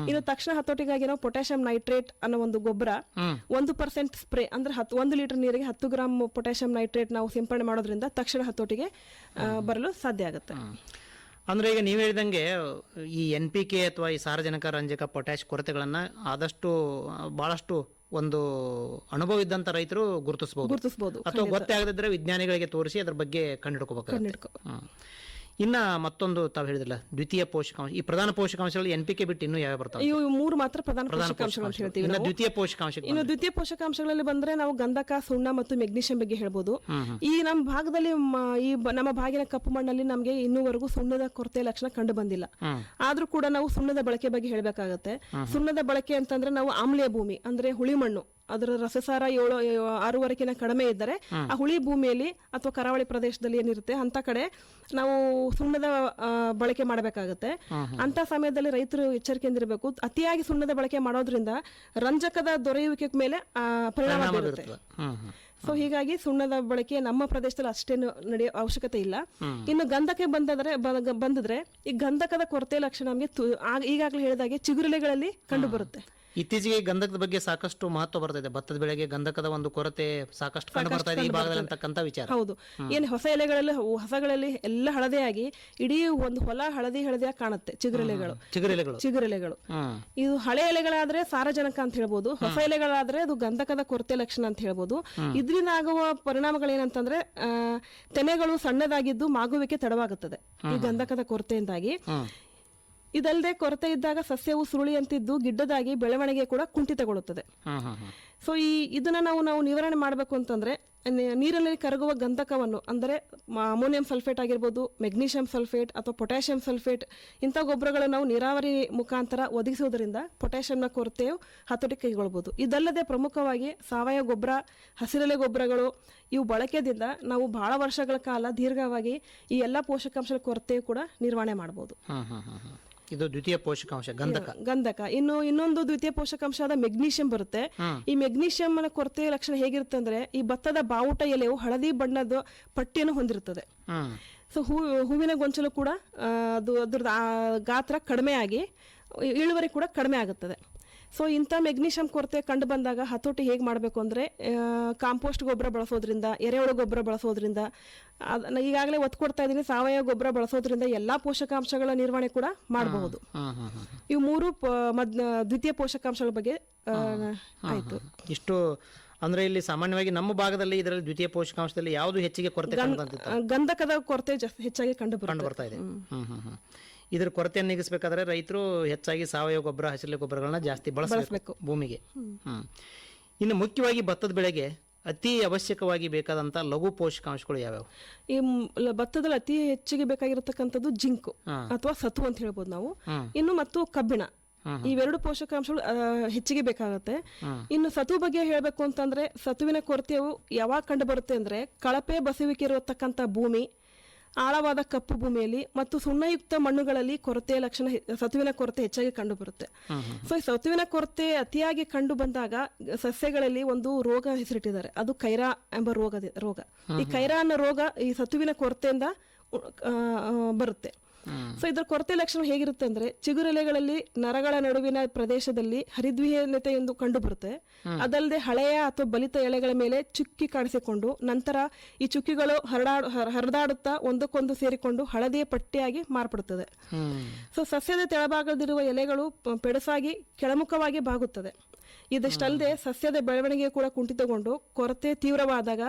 Speaker 8: ಇನ್ನು ತಕ್ಷಣ ಹತೋಟಿಗಾಗಿ ನಾವು ಪೊಟ್ಯಾಷಿಯಂ ನೈಟ್ರೇಟ್ ಅನ್ನೋ ಒಂದು ಗೊಬ್ಬರ 1% ಸ್ಪ್ರೇ ಅಂದ್ರೆ 1 ಲೀಟರ್ ನೀರಿಗೆ 10 ಗ್ರಾಂ ಪೊಟ್ಯಾಷಿಯಂ ನೈಟ್ರೇಟ್ ನಾವು ಸಿಂಪಡಣೆ ಮಾಡೋದ್ರಿಂದ ತಕ್ಷಣ ಹತೋಟಿಗೆ ಬರಲು ಸಾಧ್ಯ ಆಗುತ್ತೆ.
Speaker 7: ಅಂದರೆ ಈಗ ನೀವು ಹೇಳಿದಂಗೆ ಈ NPK ಅಥವಾ ಈ ಸಾರಜನಕ, ರಂಜಕ, ಪೊಟ್ಯಾಶ್ ಕೊರತೆಗಳನ್ನು ಆದಷ್ಟು ಭಾಳಷ್ಟು ಒಂದು ಅನುಭವ ಇದ್ದಂಥ ರೈತರು ಗುರುತಿಸಬಹುದು ಅಥವಾ ಗೊತ್ತೇ ಆಗದಿದ್ರೆ ವಿಜ್ಞಾನಿಗಳಿಗೆ ತೋರಿಸಿ ಅದ್ರ ಬಗ್ಗೆ ಕಂಡುಹಿಡ್ಕೋಬೇಕು. ಇನ್ನ ಮತ್ತೊಂದು ತಾವು ಹೇಳಿದ್ರಲ್ಲ ದ್ವಿತೀಯ ಪೋಷಕಾಂಶ, ಈ ಪ್ರಧಾನ ಪೋಷಕಾಂಶಗಳು NPK ಬಿಟ್ಟು ಇನ್ನೂ ಯಾವ ಬರ್ತಾವೆ?
Speaker 8: ಇವು 3 ಮಾತ್ರ ಪ್ರಧಾನ ಪೋಷಕಾಂಶಗಳು ಅಂತ ಹೇಳ್ತೀವಿ.
Speaker 7: ಇನ್ನು ದ್ವಿತೀಯ ಪೋಷಕಾಂಶ,
Speaker 8: ಇನ್ನು ದ್ವಿತೀಯ ಪೋಷಕಾಂಶಗಳಲ್ಲಿ ಬಂದ್ರೆ ನಾವು ಗಂಧಕ, ಸುಣ್ಣ ಮತ್ತು ಮೆಗ್ನೀಷಿಯಂ ಬಗ್ಗೆ ಹೇಳ್ಬೋದು. ಈ ನಮ್ಮ ಭಾಗದಲ್ಲಿ ನಮ್ಮ ಭಾಗಿನ ಕಪ್ಪು ಮಣ್ಣಲ್ಲಿ ನಮಗೆ ಇನ್ನೂವರೆಗೂ ಸುಣ್ಣದ ಕೊರತೆ ಲಕ್ಷಣ ಕಂಡು ಬಂದಿಲ್ಲ. ಆದ್ರೂ ಕೂಡ ನಾವು ಸುಣ್ಣದ ಬಳಕೆ ಬಗ್ಗೆ ಹೇಳ್ಬೇಕಾಗತ್ತೆ. ಸುಣ್ಣದ ಬಳಕೆ ಅಂತಂದ್ರೆ ನಾವು ಆಮ್ಲೀಯ ಭೂಮಿ ಅಂದ್ರೆ ಹುಳಿ ಮಣ್ಣು, ಅದರ ರಸಸಾರ 6.5 ಕಡಿಮೆ ಇದ್ದರೆ ಆ ಹುಳಿ ಭೂಮಿಯಲ್ಲಿ ಅಥವಾ ಕರಾವಳಿ ಪ್ರದೇಶದಲ್ಲಿ ಏನಿರುತ್ತೆ ಅಂತ ಕಡೆ ನಾವು ಸುಣ್ಣದ ಬಳಕೆ ಮಾಡಬೇಕಾಗತ್ತೆ. ಅಂತ ಸಮಯದಲ್ಲಿ ರೈತರು ಎಚ್ಚರಿಕೆಯಿಂದಿರಬೇಕು. ಅತಿಯಾಗಿ ಸುಣ್ಣದ ಬಳಕೆ ಮಾಡೋದ್ರಿಂದ ರಂಜಕದ ದೊರೆಯುವಿಕೆ ಮೇಲೆ ಪರಿಣಾಮ ಬೀರುತ್ತೆ. ಸೊ ಹೀಗಾಗಿ ಸುಣ್ಣದ ಬಳಕೆ ನಮ್ಮ ಪ್ರದೇಶದಲ್ಲಿ ಅಷ್ಟೇನು ನಡೆಯೋ ಅವಶ್ಯಕತೆ ಇಲ್ಲ. ಇನ್ನು ಗಂಧಕ್ಕೆ ಬಂದಿದ್ರೆ ಈ ಗಂಧಕದ ಕೊರತೆ ಲಕ್ಷಣ ನಮಗೆ ಈಗಾಗಲೇ ಹೇಳಿದಾಗೆ ಚಿಗುರೆಲೆಗಳಲ್ಲಿ ಕಂಡು ಬರುತ್ತೆ.
Speaker 7: ಇತ್ತೀಚೆಗೆ ಗಂಧಕದ ಬಗ್ಗೆ ಸಾಕಷ್ಟು ಮಹತ್ವ ಬರ್ತಾ ಇದೆ. ಭತ್ತದ ಬೆಳೆಗೆ ಗಂಧಕದ ಒಂದು ಕೊರತೆ ಸಾಕಷ್ಟು ಕಂಡು ಬರ್ತಾ ಇದೆ ಈ ಭಾಗದಲ್ಲಿ ಅಂತಕ್ಕಂಥ ವಿಚಾರ.
Speaker 8: ಹೌದು, ಏನು ಹೊಸಗಳಲ್ಲಿ ಎಲ್ಲ ಹಳದಿಯಾಗಿ ಇಡೀ ಒಂದು ಹೊಲ ಹಳದಿಯಾಗಿ ಕಾಣುತ್ತೆ ಚಿಗುರೆಲೆಗಳು. ಇದು ಹಳೆ ಎಲೆಗಳಾದ್ರೆ ಸಾರಜನಕ ಅಂತ ಹೇಳ್ಬೋದು, ಹೊಸ ಎಲೆಗಳಾದ್ರೆ ಅದು ಗಂಧಕದ ಕೊರತೆ ಲಕ್ಷಣ ಅಂತ ಹೇಳ್ಬೋದು. ಇದರಿಂದ ಆಗುವ ಪರಿಣಾಮಗಳೇನಂತಂದ್ರೆ ತೆನೆಗಳು ಸಣ್ಣದಾಗಿದ್ದು ಮಾಗುವಿಕೆ ತಡವಾಗುತ್ತದೆ ಈ ಗಂಧಕದ ಕೊರತೆಯಿಂದಾಗಿ. ಇದಲ್ಲದೆ ಕೊರತೆ ಇದ್ದಾಗ ಸಸ್ಯವು ಸುರುಳಿಯಂತಿದ್ದು ಗಿಡ್ಡದಾಗಿ ಬೆಳವಣಿಗೆ ಕೂಡ ಕುಂಠಿತಗೊಳ್ಳುತ್ತದೆ. ಸೊ ಇದನ್ನ ನಾವು ನಿವಾರಣೆ ಮಾಡಬೇಕು ಅಂತಂದ್ರೆ ನೀರಲ್ಲಿ ಕರಗುವ ಗಂಧಕವನ್ನು ಅಂದರೆ ಅಮೋನಿಯಂ ಸಲ್ಫೇಟ್ ಆಗಿರ್ಬೋದು, ಮೆಗ್ನೀಷಿಯಂ ಸಲ್ಫೇಟ್ ಅಥವಾ ಪೊಟ್ಯಾಷಿಯಂ ಸಲ್ಫೇಟ್ ಇಂಥ ಗೊಬ್ಬರಗಳನ್ನು ನಾವು ನೀರಾವರಿ ಮುಖಾಂತರ ಒದಗಿಸುವುದರಿಂದ ಪೊಟ್ಯಾಷಿಯಂನ ಕೊರತೆಯು ಹತೋಟಿ ಕೈಗೊಳ್ಳಬಹುದು. ಇದಲ್ಲದೆ ಪ್ರಮುಖವಾಗಿ ಸಾವಯವ ಗೊಬ್ಬರ, ಹಸಿರೆಲೆ ಗೊಬ್ಬರಗಳು ಇವು ಬಳಕೆದಿಂದ ನಾವು ಬಹಳ ವರ್ಷಗಳ ಕಾಲ ದೀರ್ಘವಾಗಿ ಈ ಎಲ್ಲ ಪೋಷಕಾಂಶಗಳ ಕೊರತೆಯು ಕೂಡ ನಿರ್ವಹಣೆ ಮಾಡಬಹುದು.
Speaker 7: ಇದು ದ್ವಿತೀಯ ಪೋಷಕಾಂಶ ಗಂಧಕ.
Speaker 8: ಇನ್ನೊಂದು ದ್ವಿತೀಯ ಪೋಷಕಾಂಶ ಆದ ಮೆಗ್ನೀಷಿಯಂ ಬರುತ್ತೆ. ಈ ಮೆಗ್ನೀಷಿಯಂ ಕೊರತೆಯ ಲಕ್ಷಣ ಹೇಗಿರುತ್ತೆ ಅಂದ್ರೆ ಈ ಭತ್ತದ ಬಾವುಟ ಎಲೆಯು ಹಳದಿ ಬಣ್ಣದ ಪಟ್ಟಿಯನ್ನು ಹೊಂದಿರುತ್ತದೆ. ಸೊ ಹೂವಿನ ಗೊಂಚಲು ಕೂಡ ಅದ್ರದ್ದು ಗಾತ್ರ ಕಡಿಮೆ ಆಗಿ ಇಳುವರಿ ಕೂಡ ಕಡಿಮೆ ಆಗುತ್ತದೆ. ಸೊ ಇಂಥ ಮೆಗ್ನೀಷಿಯಂ ಕೊರತೆ ಕಂಡು ಬಂದಾಗ ಹತೋಟಿ ಹೇಗೆ ಮಾಡಬೇಕು ಅಂದರೆ ಕಾಂಪೋಸ್ಟ್ ಗೊಬ್ಬರ ಬಳಸೋದ್ರಿಂದ, ಎರೆಹುಳು ಗೊಬ್ಬರ ಬಳಸೋದ್ರಿಂದ, ಈಗಾಗಲೇ ಒತ್ತು ಕೊಡ್ತಾ ಇದ್ದೀನಿ, ಸಾವಯವ ಗೊಬ್ಬರ ಬಳಸೋದ್ರಿಂದ ಎಲ್ಲಾ ಪೋಷಕಾಂಶಗಳ ನಿರ್ವಹಣೆ ಕೂಡ ಮಾಡಬಹುದು. ಇವು 3 ದ್ವಿತೀಯ ಪೋಷಕಾಂಶಗಳ ಬಗ್ಗೆ ಆಯ್ತು.
Speaker 7: ಇಷ್ಟು ಅಂದ್ರೆ ಇಲ್ಲಿ ಸಾಮಾನ್ಯವಾಗಿ ನಮ್ಮ ಭಾಗದಲ್ಲಿ ಇದರಲ್ಲಿ ದ್ವಿತೀಯ ಪೋಷಕಾಂಶದಲ್ಲಿ ಯಾವುದು ಹೆಚ್ಚಿಗೆ ಕೊರತೆ
Speaker 8: ಗಂಧಕದ ಕೊರತೆ ಹೆಚ್ಚಾಗಿ ಕಂಡು ಬರ್ತಾ ಇದೆ.
Speaker 7: ಇದರ ಕೊರತೆಯನ್ನು ನೀಗಿಸಬೇಕಾದ್ರೆ ರೈತರು ಹೆಚ್ಚಾಗಿ ಸಾವಯವ ಗೊಬ್ಬರ, ಹಸಿರೆಲೆ ಗೊಬ್ಬರಗಳನ್ನ ಜಾಸ್ತಿ ಬಳಸಬೇಕು ಭೂಮಿಗೆ. ಇನ್ನು ಮುಖ್ಯವಾಗಿ ಭತ್ತದ ಬೆಳೆಗೆ ಅತಿ ಅವಶ್ಯಕವಾಗಿ ಬೇಕಾದಂತ ಲಘು ಪೋಷಕಾಂಶಗಳು ಯಾವ್ಯಾವು?
Speaker 8: ಈ ಭತ್ತದಲ್ಲಿ ಅತಿ ಹೆಚ್ಚಿಗೆ ಬೇಕಾಗಿರತಕ್ಕಂಥದ್ದು ಜಿಂಕ್ ಅಥವಾ ಸತು ಅಂತ ಹೇಳ್ಬೋದು ನಾವು. ಇನ್ನು ಮತ್ತು ಕಬ್ಬಿಣ, ಇವೆರಡು ಪೋಷಕಾಂಶಗಳು ಹೆಚ್ಚಿಗೆ ಬೇಕಾಗುತ್ತೆ. ಇನ್ನು ಸತು ಬಗ್ಗೆ ಹೇಳ್ಬೇಕು ಅಂತಂದ್ರೆ ಸತುವಿನ ಕೊರತೆಯು ಯಾವಾಗ ಕಂಡು ಬರುತ್ತೆ ಅಂದ್ರೆ ಕಳಪೆ ಬಸುವಿಕೆ ಇರತಕ್ಕಂಥ ಭೂಮಿ, ಆಳವಾದ ಕಪ್ಪು ಭೂಮಿಯಲ್ಲಿ ಮತ್ತು ಸುಣ್ಣಯುಕ್ತ ಮಣ್ಣುಗಳಲ್ಲಿ ಕೊರತೆಯ ಲಕ್ಷಣ, ಸತುವಿನ ಕೊರತೆ ಹೆಚ್ಚಾಗಿ ಕಂಡು ಬರುತ್ತೆ. ಸೊ ಈ ಸತುವಿನ ಕೊರತೆ ಅತಿಯಾಗಿ ಕಂಡು ಬಂದಾಗ ಸಸ್ಯಗಳಲ್ಲಿ ಒಂದು ರೋಗ ಹೆಸರಿಟ್ಟಿದ್ದಾರೆ, ಅದು ಕೈರಾ ಎಂಬ ರೋಗ. ಈ ಕೈರಾ ಅನ್ನೋ ರೋಗ ಈ ಸತುವಿನ ಕೊರತೆಯಿಂದ ಬರುತ್ತೆ. ಸೊ ಇದರ ಕೊರತೆ ಲಕ್ಷಣ ಹೇಗಿರುತ್ತೆ ಅಂದ್ರೆ ಚಿಗುರೆಲೆಗಳಲ್ಲಿ ನರಗಳ ನಡುವಿನ ಪ್ರದೇಶದಲ್ಲಿ ಹರಿದ್ವಿಹೀನತೆ ಎಂದು ಕಂಡು ಬರುತ್ತೆ. ಅದಲ್ಲದೆ ಹಳೆಯ ಅಥವಾ ಬಲಿತ ಎಲೆಗಳ ಮೇಲೆ ಚುಕ್ಕಿ ಕಾಣಿಸಿಕೊಂಡು ನಂತರ ಈ ಚುಕ್ಕಿಗಳು ಹರಿದಾಡುತ್ತಾ ಒಂದಕ್ಕೊಂದು ಸೇರಿಕೊಂಡು ಹಳದಿಯ ಪಟ್ಟಿಯಾಗಿ ಮಾರ್ಪಡುತ್ತದೆ. ಸೊ ಸಸ್ಯದ ತೆಳಭಾಗದಲ್ಲಿರುವ ಎಲೆಗಳು ಪೆಡಸಾಗಿ ಕೆಳಮುಖವಾಗಿ ಬಾಗುತ್ತದೆ. ಇದಷ್ಟಲ್ಲದೆ ಸಸ್ಯದ ಬೆಳವಣಿಗೆ ಕೂಡ ಕುಂಠಿತಗೊಂಡು ಕೊರತೆ ತೀವ್ರವಾದಾಗ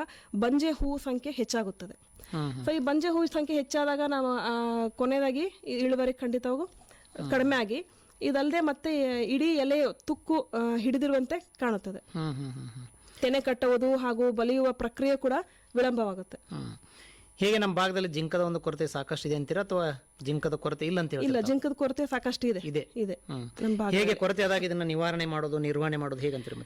Speaker 8: ಬಂಜೆ ಹೂವು ಸಂಖ್ಯೆ ಹೆಚ್ಚಾಗುತ್ತದೆ. ಸೊ ಈ ಬಂಜೆ ಹೂವು ಸಂಖ್ಯೆ ಹೆಚ್ಚಾದಾಗ ನಾವು ಕೊನೆಯದಾಗಿ ಇಳುವರಿ ಖಂಡಿತವಾಗೂ ಕಡಿಮೆ ಆಗಿ ಇದಲ್ಲದೆ ಮತ್ತೆ ಇಡೀ ಎಲೆ ತುಕ್ಕು ಹಿಡಿದಿರುವಂತೆ ಕಾಣುತ್ತದೆ. ತೆನೆ ಕಟ್ಟುವುದು ಹಾಗೂ ಬಲಿಯುವ ಪ್ರಕ್ರಿಯೆ ಕೂಡ ವಿಳಂಬವಾಗುತ್ತೆ.
Speaker 7: ಹೇಗೆ ನಮ್ಮ ಭಾಗದಲ್ಲಿ ಜಿಂಕದ ಒಂದು ಕೊರತೆ ಸಾಕಷ್ಟು ಇದೆ ಅಂತೀರಾ ಅಥವಾ ಜಿಂಕದ ಕೊರತೆ ಇಲ್ಲ ಅಂತ ಹೇಳಿ?
Speaker 8: ಇಲ್ಲ, ಜಿಂಕದ ಕೊರತೆ ಸಾಕಷ್ಟು ಇದೆ.
Speaker 7: ಹೇಗೆ ಕೊರತೆ ಆದಾಗ ಇದನ್ನ ನಿವಾರಣೆ ಮಾಡೋದು, ನಿರ್ವಹಣೆ ಮಾಡೋದು ಹೇಗಂತೀರಿ?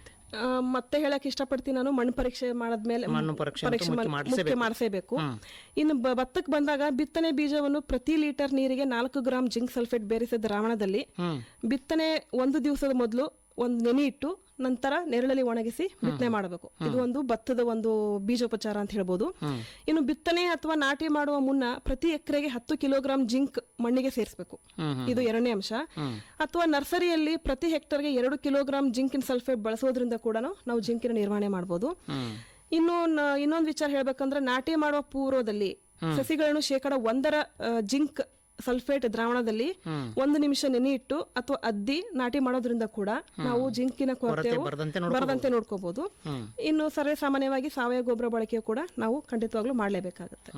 Speaker 8: ಮತ್ತೆ ಹೇಳಕ್ ಇಷ್ಟಪಡ್ತೀನಿ ನಾನು, ಮಣ್ಣು ಪರೀಕ್ಷೆ ಮಾಡದ್ಮೇಲೆ ಮಣ್ಣು ಪರೀಕ್ಷೆ ಮಾಡಿಸಬೇಕು. ಇನ್ನು ಭತ್ತಕ್ಕೆ ಬಂದಾಗ ಬಿತ್ತನೆ ಬೀಜವನ್ನು ಪ್ರತಿ ಲೀಟರ್ ನೀರಿಗೆ 4 ಗ್ರಾಂ ಜಿಂಕ್ ಸಲ್ಫೇಟ್ ಬೇರಿಸಿದ ದ್ರಾವಣದಲ್ಲಿ ಬಿತ್ತನೆ 1 ದಿವಸದ ಮೊದಲು ಒಂದು ನೆನೆ ಇಟ್ಟು ನಂತರ ನೆರಳಲ್ಲಿ ಒಣಗಿಸಿ ಬಿತ್ತನೆ ಮಾಡಬೇಕು. ಇದು ಒಂದು ಭತ್ತದ ಒಂದು ಬೀಜೋಪಚಾರ ಅಂತ ಹೇಳ್ಬೋದು. ಇನ್ನು ಬಿತ್ತನೆ ಅಥವಾ ನಾಟಿ ಮಾಡುವ ಮುನ್ನ ಪ್ರತಿ ಎಕರೆಗೆ 10 ಕಿಲೋಗ್ರಾಂ ಜಿಂಕ್ ಮಣ್ಣಿಗೆ ಸೇರಿಸಬೇಕು. ಇದು 2ನೇ ಅಂಶ. ಅಥವಾ ನರ್ಸರಿಯಲ್ಲಿ ಪ್ರತಿ ಹೆಕ್ಟರ್ಗೆ 2 ಕಿಲೋಗ್ರಾಂ ಜಿಂಕಿನ ಸಲ್ಫೇಟ್ ಬಳಸೋದ್ರಿಂದ ಕೂಡ ನಾವು ಜಿಂಕಿನ ನಿರ್ವಹಣೆ ಮಾಡಬಹುದು. ಇನ್ನೊಂದು ವಿಚಾರ ಹೇಳ್ಬೇಕಂದ್ರೆ ನಾಟಿ ಮಾಡುವ ಪೂರ್ವದಲ್ಲಿ ಸಸಿಗಳನ್ನು 1% ಜಿಂಕ್ ಸಲ್ಫೇಟ್ ದ್ರಾವಣದಲ್ಲಿ 1 ನಿಮಿಷ ನೆನೆ ಇಟ್ಟು ಅಥವಾ ಅದ್ದಿ ನಾಟಿ ಮಾಡೋದ್ರಿಂದ ಕೂಡ ನಾವು ಜಿಂಕಿನ ಕೊರತೆ ಬರದಂತೆ ನೋಡ್ಕೋಬಹುದು. ಇನ್ನು ಸರ್ವೇ ಸಾಮಾನ್ಯವಾಗಿ ಸಾವಯವ ಗೊಬ್ಬರ ಬಳಕೆ ಕೂಡ ನಾವು ಖಂಡಿತವಾಗ್ಲೂ ಮಾಡಲೇಬೇಕಾಗುತ್ತೆ.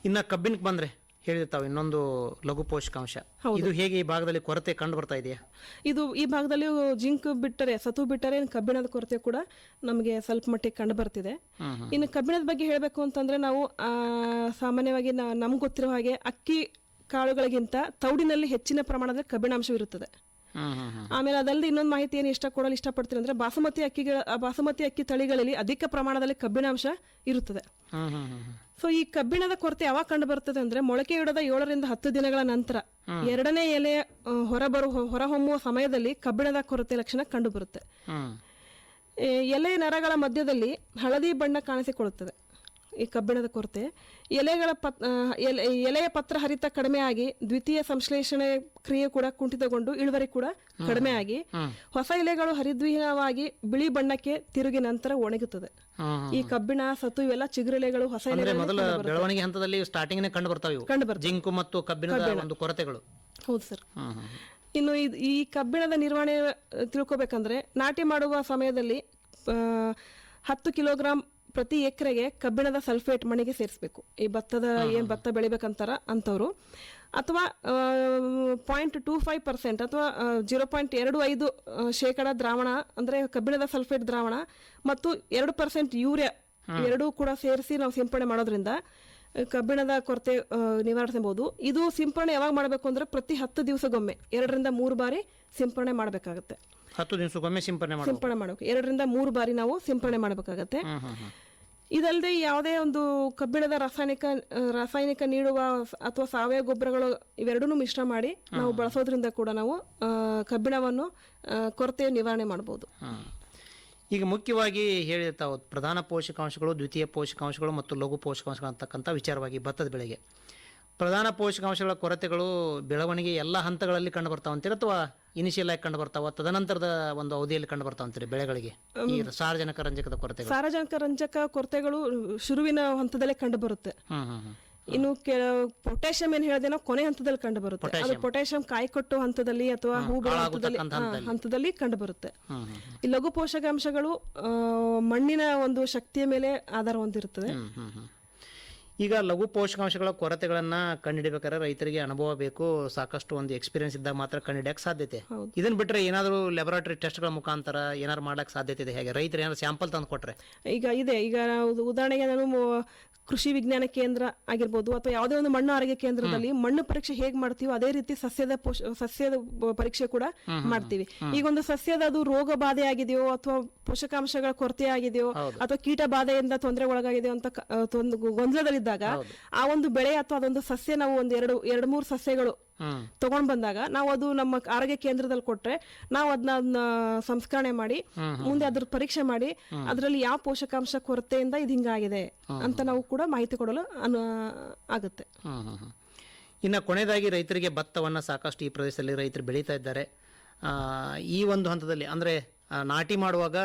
Speaker 7: ಇನ್ನ ಕಬ್ಬಿನಕ್ಕೆ ಬಂದ್ರೆ ಹೇಳಿರ್ತಾವೆ ಇನ್ನೊಂದು ಲಘು ಪೋಷಕಾಂಶ, ಇದು ಹೇಗೆ ಈ ಭಾಗದಲ್ಲಿ ಕೊರತೆ ಕಂಡು ಬರ್ತಾ ಇದೆಯಾ?
Speaker 8: ಇದು ಈ ಭಾಗದಲ್ಲಿ ಜಿಂಕ್ ಬಿಟ್ಟರೆ, ಸತು ಬಿಟ್ಟರೆ ಕಬ್ಬಿಣದ ಕೊರತೆ ಕೂಡ ನಮಗೆ ಸ್ವಲ್ಪ ಮಟ್ಟಿಗೆ ಕಂಡು ಬರ್ತಿದೆ. ಇನ್ನು ಕಬ್ಬಿಣದ ಬಗ್ಗೆ ಹೇಳಬೇಕು ಅಂತಂದ್ರೆ ನಾವು ಸಾಮಾನ್ಯವಾಗಿ ನಮ್ಗೆ ಗೊತ್ತಿರೋ ಹಾಗೆ ಅಕ್ಕಿ ಕಾಳುಗಳಿಗಿಂತ ತೌಡಿನಲ್ಲಿ ಹೆಚ್ಚಿನ ಪ್ರಮಾಣದ ಕಬ್ಬಿಣಾಂಶವಿರುತ್ತದೆ. ಆಮೇಲೆ ಅದಲ್ಲದೆ ಇನ್ನೊಂದು ಮಾಹಿತಿ ಏನು ಕೊಡಲು ಇಷ್ಟಪಡ್ತೀನಿ ಅಂದ್ರೆ ಬಾಸುಮತಿ ಅಕ್ಕಿ ತಳಿಗಳಲ್ಲಿ ಅಧಿಕ ಪ್ರಮಾಣದಲ್ಲಿ ಕಬ್ಬಿಣಾಂಶ ಇರುತ್ತದೆ. ಸೊ ಈ ಕಬ್ಬಿಣದ ಕೊರತೆ ಯಾವಾಗ ಕಂಡು ಬರ್ತದೆ ಅಂದ್ರೆ ಮೊಳಕೆ ಇಡದ 7 ರಿಂದ 10 ದಿನಗಳ ನಂತರ ಎರಡನೇ ಎಲೆ ಹೊರಹೊಮ್ಮುವ ಸಮಯದಲ್ಲಿ ಕಬ್ಬಿಣದ ಕೊರತೆ ಲಕ್ಷಣ ಕಂಡು ಬರುತ್ತೆ. ಎಲೆ ನರಗಳ ಮಧ್ಯದಲ್ಲಿ ಹಳದಿ ಬಣ್ಣ ಕಾಣಿಸಿಕೊಳ್ಳುತ್ತದೆ. ಈ ಕಬ್ಬಿಣದ ಕೊರತೆ ಎಲೆಯ ಪತ್ರ ಹರಿತ ಕಡಿಮೆ ಆಗಿ ದ್ವಿತೀಯ ಸಂಶ್ಲೇಷಣೆ ಕ್ರಿಯೆ ಕೂಡ ಕುಂಠಿತಗೊಂಡು ಇಳುವರಿ ಕೂಡ ಕಡಿಮೆ ಆಗಿ ಹೊಸ ಎಲೆಗಳು ಹರಿದ್ವಿಹೀನವಾಗಿ ಬಿಳಿ ಬಣ್ಣಕ್ಕೆ ತಿರುಗಿ ನಂತರ ಒಣಗುತ್ತದೆ. ಈ ಕಬ್ಬಿಣ, ಸತು ಇವೆಲ್ಲ ಚಿಗುರೆಲೆಗಳು ಹೊಸ
Speaker 7: ಬೆಳವಣಿಗೆ ಹಂತದಲ್ಲಿ ಸ್ಟಾರ್ಟಿಂಗ್ ಕಂಡು ಬರ್ತಾವೆ ಜಿಂಕು ಮತ್ತು ಕಬ್ಬಿಣದ ಒಂದು ಕೊರತೆಗಳು.
Speaker 8: ಹೌದು ಸರ್. ಇನ್ನು ಈ ಕಬ್ಬಿಣದ ನಿರ್ವಹಣೆ ತಿಳ್ಕೊಬೇಕಂದ್ರೆ ನಾಟಿ ಮಾಡುವ ಸಮಯದಲ್ಲಿ 10 ಕಿಲೋಗ್ರಾಂ ಪ್ರತಿ ಎಕರೆಗೆ ಕಬ್ಬಿಣದ ಸಲ್ಫೇಟ್ ಮಣ್ಣಿಗೆ ಸೇರಿಸಬೇಕು. ಈ ಭತ್ತ ಬೆಳಿಬೇಕಂತಾರ ಅಂತವ್ರು, ಅಥವಾ 0.25% ಅಥವಾ 0.25% ದ್ರಾವಣ ಅಂದ್ರೆ ಕಬ್ಬಿಣದ ಸಲ್ಫೇಟ್ ದ್ರಾವಣ ಮತ್ತು 2% ಯೂರಿಯಾ ಎರಡೂ ಕೂಡ ಸೇರಿಸಿ ನಾವು ಸಿಂಪಡಣೆ ಮಾಡೋದ್ರಿಂದ ಕಬ್ಬಿಣದ ಕೊರತೆ ನಿವಾರಿಸಬಹುದು. ಇದು ಸಿಂಪಡಣೆ ಯಾವಾಗ ಮಾಡಬೇಕು ಅಂದ್ರೆ ಪ್ರತಿ 10 ದಿವಸಗೊಮ್ಮೆ 2 ರಿಂದ 3 ಬಾರಿ ಸಿಂಪಡಣೆ ಮಾಡಬೇಕಾಗುತ್ತೆ.
Speaker 7: 10 ದಿವಸಕ್ಕೊಮ್ಮೆ ಸಿಂಪಡಣೆ ಮಾಡಬೇಕು. 2 ರಿಂದ 3 ಬಾರಿ ನಾವು ಸಿಂಪಡಣೆ ಮಾಡಬೇಕಾಗತ್ತೆ. ಇದಲ್ಲದೆ ಯಾವುದೇ ಒಂದು ಕಬ್ಬಿಣದ ರಾಸಾಯನಿಕ ನೀಡುವ ಅಥವಾ ಸಾವಯವ ಗೊಬ್ಬರಗಳು ಇವೆರಡನ್ನೂ ಮಿಶ್ರ ಮಾಡಿ ನಾವು ಬಳಸೋದ್ರಿಂದ ಕೂಡ ನಾವು ಕಬ್ಬಿಣವನ್ನು ಕೊರತೆ ನಿವಾರಣೆ ಮಾಡಬಹುದು. ಈಗ ಮುಖ್ಯವಾಗಿ ಹೇಳಿರ್ತಾವೆ ಪ್ರಧಾನ ಪೋಷಕಾಂಶಗಳು, ದ್ವಿತೀಯ ಪೋಷಕಾಂಶಗಳು ಮತ್ತು ಲಘು ಪೋಷಕಾಂಶಗಳು ಅಂತಕ್ಕಂಥ ವಿಚಾರವಾಗಿ ಭತ್ತದ ಬೆಳೆಗೆ ಪ್ರಧಾನ ಪೋಷಕಾಂಶಗಳ ಕೊರತೆಗಳು ಬೆಳವಣಿಗೆ ಎಲ್ಲ ಹಂತಗಳಲ್ಲಿ ಕಂಡು ಬರ್ತಾವ ಅಂತೀರ ಅಥವಾ ಇನಿಷಿಯಲ್ ಆಗಿ ಕಂಡು ಬರ್ತಾವ, ತದನಂತರದ ಒಂದು ಅವಧಿಯಲ್ಲಿ ಕಂಡು ಬರ್ತಾವ ಅಂತೀರಿ ಬೆಳೆಗಳಿಗೆ ಈ ಸಾರಜನಕ ರಂಜಕದ ಕೊರತೆ?
Speaker 8: ಸಾರಜನಕ ರಂಜಕ ಕೊರತೆಗಳು ಶುರುವಿನ ಹಂತದಲ್ಲೇ ಕಂಡು ಬರುತ್ತೆ. ಇನ್ನು ಪೊಟ್ಯಾಷಿಯಂ ಏನ್ ಹೇಳಿದೇನೋ ಕೊನೆ ಹಂತದಲ್ಲಿ ಕಂಡು ಬರುತ್ತೆ. ಅದು ಪೊಟ್ಯಾಷಿಯಂ ಕಾಯಿ ಕೊಟ್ಟು ಹಂತದಲ್ಲಿ ಅಥವಾ ಹೂ ಹಂತದಲ್ಲಿ ಕಂಡು ಬರುತ್ತೆ. ಈ ಲಘು ಪೋಷಕಾಂಶಗಳು ಮಣ್ಣಿನ ಒಂದು ಶಕ್ತಿಯ ಮೇಲೆ ಆಧಾರ ಹೊಂದಿರುತ್ತದೆ.
Speaker 7: ಈಗ ಲಘು ಪೋಷಕಾಂಶಗಳ ಕೊರತೆಗಳನ್ನ ಕಂಡುಹಿಡಬೇಕಾದ್ರೆ ರೈತರಿಗೆ ಅನುಭವ ಬೇಕು, ಸಾಕಷ್ಟು ಒಂದು ಎಕ್ಸ್ಪೀರಿಯನ್ಸ್ ಇದ್ದಾಗ ಮಾತ್ರ ಕಂಡುಹಿಡಿಯಕ್ಕೆ ಸಾಧ್ಯತೆ. ಇದನ್ನ ಬಿಟ್ಟರೆ ಏನಾದರೂ ಲ್ಯಾಬೊರೇಟರಿ ಟೆಸ್ಟ್ಗಳ ಮುಖಾಂತರ ಏನಾದ್ರು ಮಾಡಕ್ಕೆ ಸಾಧ್ಯತೆ ಇದೆ? ಹೇಗೆ ರೈತರು ಏನಾದ್ರು ಸ್ಯಾಂಪಲ್ ತಂದು ಕೊಟ್ರೆ? ಈಗ ಉದಾಹರಣೆಗೆ ನಾನು ಕೃಷಿ ವಿಜ್ಞಾನ ಕೇಂದ್ರ ಆಗಿರ್ಬೋದು ಅಥವಾ ಯಾವುದೇ ಒಂದು ಮಣ್ಣು ಆರೋಗ್ಯ ಕೇಂದ್ರದಲ್ಲಿ ಮಣ್ಣು ಪರೀಕ್ಷೆ ಹೇಗೆ ಮಾಡ್ತೀವೋ ಅದೇ ರೀತಿ ಸಸ್ಯದ ಪರೀಕ್ಷೆ ಕೂಡ ಮಾಡ್ತೀವಿ. ಈಗ ಒಂದು ಸಸ್ಯದ ಅದು ರೋಗ ಬಾಧೆ ಆಗಿದೆಯೋ ಅಥವಾ ಪೋಷಕಾಂಶಗಳ ಕೊರತೆ ಆಗಿದೆಯೋ ಅಥವಾ ಕೀಟ ಬಾಧೆಯಿಂದ ತೊಂದರೆ ಒಳಗಾಗಿದೆಯೋ ಅಂತ ಗೊಂದಲದಲ್ಲಿದ್ದಾಗ ಆ ಒಂದು ಬೆಳೆ ಅಥವಾ ಅದೊಂದು ಸಸ್ಯ ನಾವು ಒಂದು 2-3 ಸಸ್ಯಗಳು ತಗೊಂಡ್ ಬಂದಾಗ ನಾವು ಅದು ನಮ್ಮ ಆರೋಗ್ಯ ಕೇಂದ್ರದಲ್ಲಿ ಕೊಟ್ರೆ ನಾವು ಅದನ್ನ ಸಂಸ್ಕರಣೆ ಮಾಡಿ ಮುಂದೆ ಅದ್ರ ಪರೀಕ್ಷೆ ಮಾಡಿ ಅದರಲ್ಲಿ ಯಾವ ಪೋಷಕಾಂಶ ಕೊರತೆಯಿಂದ ಇದು ಹಿಂಗಾಗಿದೆ ಅಂತ ನಾವು ಕೂಡ ಮಾಹಿತಿ ಕೊಡಲು ಆಗುತ್ತೆ. ಇನ್ನು ಕೊನೆಯದಾಗಿ ರೈತರಿಗೆ ಭತ್ತವನ್ನ ಸಾಕಷ್ಟು ಈ ಪ್ರದೇಶದಲ್ಲಿ ರೈತರು ಬೆಳೀತಾ ಇದ್ದಾರೆ. ಈ ಒಂದು ಹಂತದಲ್ಲಿ ಅಂದ್ರೆ ನಾಟಿ ಮಾಡುವಾಗ